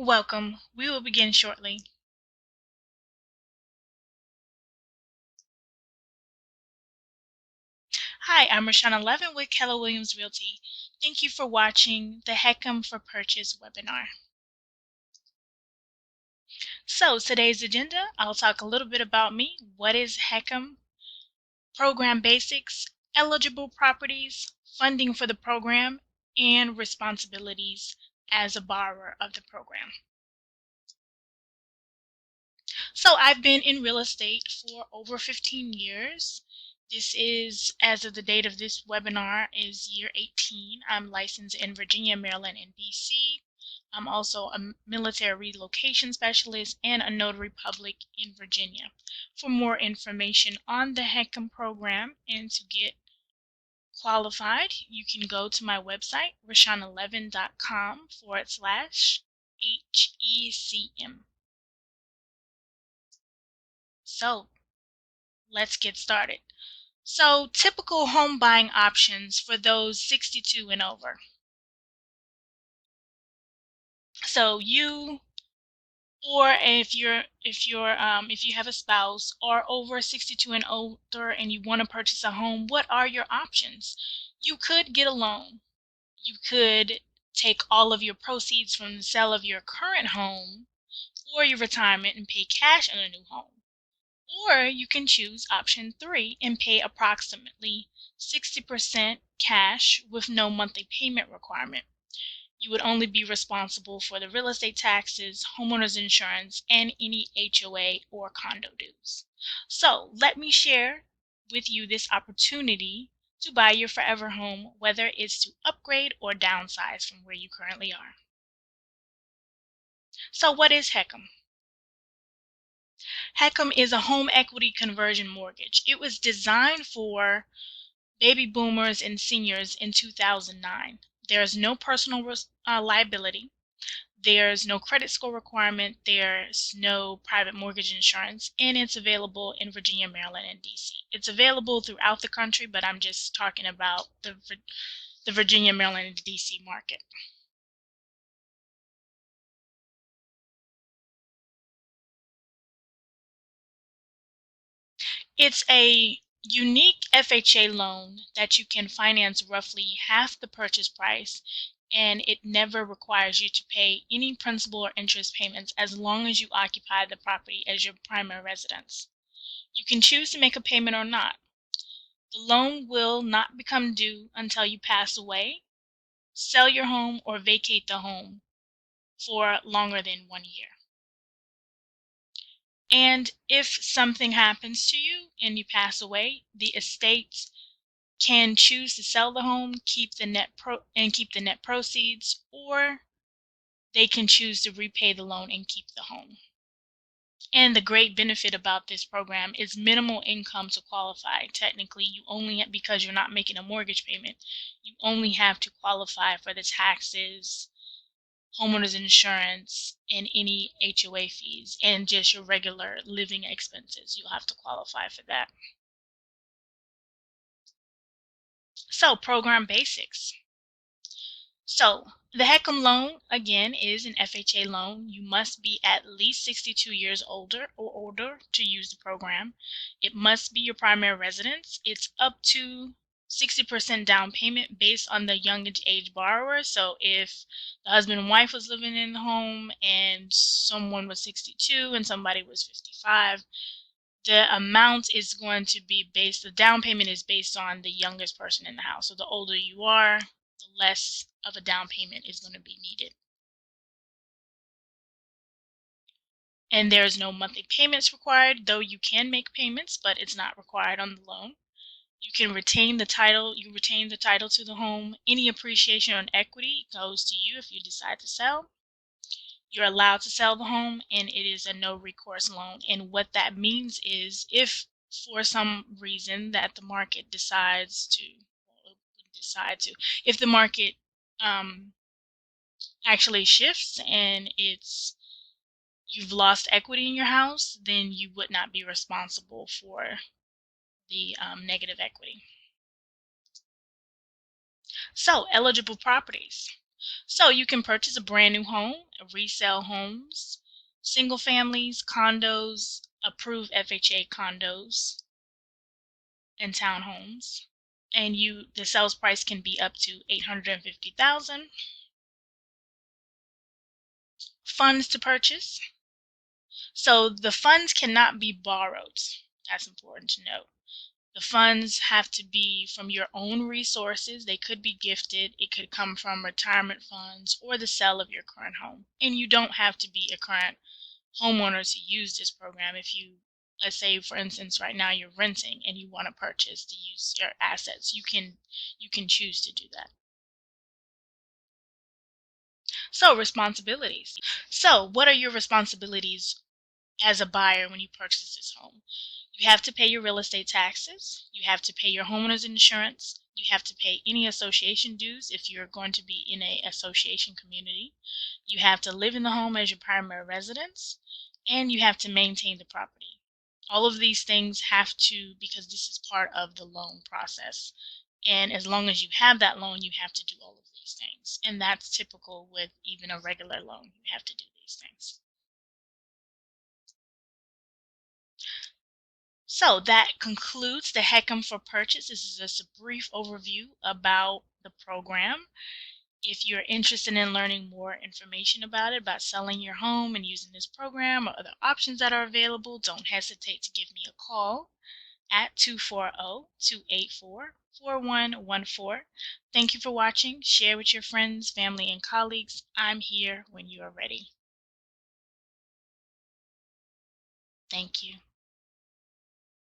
Welcome. We will begin shortly. Hi, I'm Rashawn 11 with Keller Williams Realty. Thank you for watching the HECM for Purchase webinar. So today's agenda, I'll talk a little bit about me. What is HECM? Program basics, eligible properties, funding for the program, and responsibilities as a borrower of the program. So I've been in real estate for over 15 years. This is, as of the date of this webinar, is year 18. I'm licensed in Virginia, Maryland, and DC. I'm also a military relocation specialist and a notary public in Virginia. For more information on the HECM program and to get qualified, you can go to my website, rashawn11.com/HECM. So let's get started. So typical home buying options for those 62 and over. So you, or if you have a spouse, are over 62 and older and you want to purchase a home, what are your options? You could get a loan. You could take all of your proceeds from the sale of your current home or your retirement and pay cash on a new home. Or you can choose option 3 and pay approximately 60% cash with no monthly payment requirement. You would only be responsible for the real estate taxes, homeowners insurance, and any HOA or condo dues. So let me share with you this opportunity to buy your forever home, whether it's to upgrade or downsize from where you currently are. So what is HECM? HECM is a home equity conversion mortgage. It was designed for baby boomers and seniors in 2009. There's no personal liability. There's no credit score requirement. There's no private mortgage insurance. And it's available in Virginia, Maryland, and DC. It's available throughout the country, but I'm just talking about the Virginia, Maryland, and DC market. It's a unique FHA loan that you can finance roughly half the purchase price, and it never requires you to pay any principal or interest payments as long as you occupy the property as your primary residence. You can choose to make a payment or not. The loan will not become due until you pass away, sell your home, or vacate the home for longer than 1 year. And if something happens to you and you pass away, the estate can choose to sell the home, keep the net proceeds, or they can choose to repay the loan and keep the home. And the great benefit about this program is minimal income to qualify. Technically, you only, because you're not making a mortgage payment, you only have to qualify for the taxes, homeowners insurance, and any HOA fees, and just your regular living expenses. You'll have to qualify for that. So, program basics. So, the HECM loan, again, is an FHA loan. You must be at least 62 years older or older to use the program. It must be your primary residence. It's up to 60% down payment based on the youngest age borrower. So if the husband and wife was living in the home and someone was 62 and somebody was 55, the amount is going to be based, the down payment is based on the youngest person in the house. So the older you are, the less of a down payment is going to be needed. And there's no monthly payments required, though you can make payments, but it's not required on the loan. You can retain the title. You retain the title to the home. Any appreciation on equity goes to you if you decide to sell. You're allowed to sell the home, and it is a no recourse loan. And what that means is, if for some reason that the market decides to, if the market actually shifts and you've lost equity in your house, then you would not be responsible for the negative equity. So, eligible properties. So you can purchase a brand new home, resell homes, single families, condos, approved FHA condos, and townhomes. And the sales price can be up to $850,000. Funds to purchase. So the funds cannot be borrowed. That's important to note. The funds have to be from your own resources. They could be gifted. It could come from retirement funds or the sale of your current home. And you don't have to be a current homeowner to use this program. If you, let's say for instance, right now you're renting and you want to purchase to use your assets, you can choose to do that. So responsibilities. So what are your responsibilities as a buyer when you purchase this home? You have to pay your real estate taxes. You have to pay your homeowner's insurance. You have to pay any association dues if you're going to be in an association community. You have to live in the home as your primary residence, and you have to maintain the property. All of these things have to, because this is part of the loan process. And as long as you have that loan, you have to do all of these things. And that's typical with even a regular loan. You have to do these things. So that concludes the HECM for Purchase. This is just a brief overview about the program. If you're interested in learning more information about it, about selling your home and using this program or other options that are available, don't hesitate to give me a call at 240-284-4114. Thank you for watching. Share with your friends, family, and colleagues. I'm here when you are ready. Thank you.